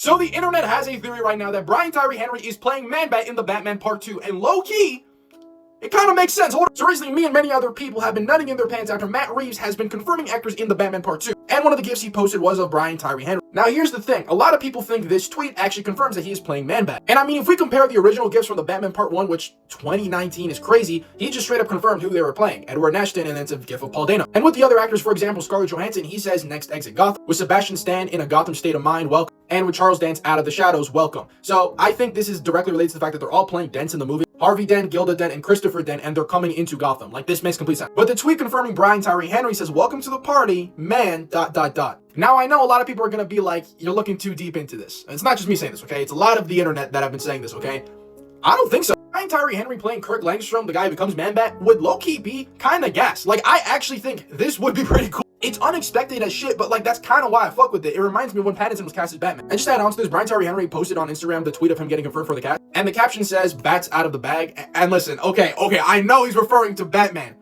So the internet has a theory right now that Brian Tyree Henry is playing Man-Bat in the Batman Part 2, and low-key, it kind of makes sense. Hold on. So recently, me and many other people have been nutting in their pants after Matt Reeves has been confirming actors in the Batman Part 2. And one of the gifs he posted was of Brian Tyree Henry. Now here's the thing. A lot of people think this tweet actually confirms that he is playing Man-Bat. And I mean, if we compare the original gifs from the Batman Part 1, which 2019 is crazy, he just straight up confirmed who they were playing. Edward Nashton, and then it's a gif of Paul Dano. And with the other actors, for example, Scarlett Johansson, he says next exit Gotham. With Sebastian Stan in a Gotham state of mind, welcome. And with Charles Dance out of the shadows, welcome. So I think this is directly related to the fact that they're all playing Dents in the movie. Harvey Dent, Gilda Dent, and Christopher Dent, and they're coming into Gotham. Like, this makes complete sense. But the tweet confirming Brian Tyree Henry says, welcome to the party, man, ... Now, I know a lot of people are going to be like, you're looking too deep into this. And it's not just me saying this, okay? It's a lot of the internet that have been saying this, okay? I don't think so. Brian Tyree Henry playing Kirk Langstrom, the guy who becomes Man-Bat, would low-key be kind of gas. Like, I actually think this would be pretty cool. It's unexpected as shit, but like, that's kind of why I fuck with it. It reminds me of when Pattinson was cast as Batman. And just to add on to this, Brian Tyree Henry posted on Instagram the tweet of him getting confirmed for the cast. And the caption says, "Bat's out of the bag." And listen, okay, I know he's referring to Batman.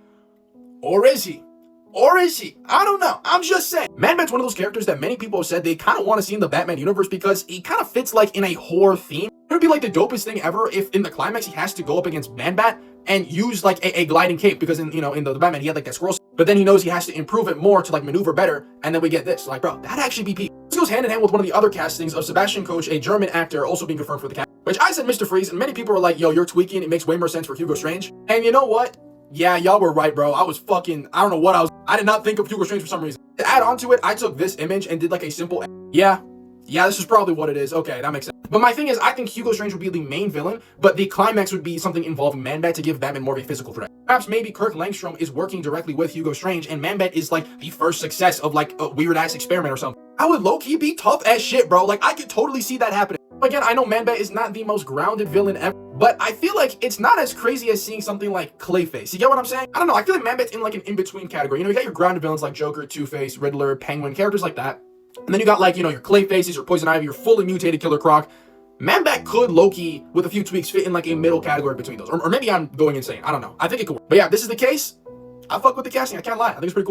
Or is he? Or is he? I don't know. I'm just saying. Man-Bat's one of those characters that many people have said they kind of want to see in the Batman universe because he kind of fits like in a horror theme. It would be like the dopest thing ever if in the climax he has to go up against Man-Bat and use like a gliding cape, because in the Batman he had like that scroll, but then he knows he has to improve it more to like maneuver better, and then we get this. Like, bro, that'd actually be peak. This goes hand in hand with one of the other castings of Sebastian Koch, a German actor, also being confirmed for the cast, which I said Mr. Freeze, and many people were like, yo, you're tweaking, it makes way more sense for Hugo Strange. And you know what? Yeah, y'all were right, bro. I don't know what I did not think of Hugo Strange for some reason. To add on to it, I took this image and did like a simple, yeah, this is probably what it is. Okay, that makes sense. But my thing is, I think Hugo Strange would be the main villain, but the climax would be something involving Man-Bat to give Batman more of a physical threat. Perhaps maybe Kirk Langstrom is working directly with Hugo Strange, and Man-Bat is like the first success of like a weird-ass experiment or something. I would low-key be tough as shit, bro. Like, I could totally see that happening. Again, I know Man-Bat is not the most grounded villain ever, but I feel like it's not as crazy as seeing something like Clayface. You get what I'm saying? I don't know. I feel like Man-Bat's in like an in-between category. You know, you got your grounded villains like Joker, Two-Face, Riddler, Penguin, characters like that. And then you got like, your Clayfaces, your Poison Ivy, your fully mutated Killer Croc. Man-Bat could low-key, with a few tweaks, fit in like a middle category between those. Or maybe I'm going insane. I don't know. I think it could work. But yeah, if this is the case, I fuck with the casting. I can't lie. I think it's pretty cool.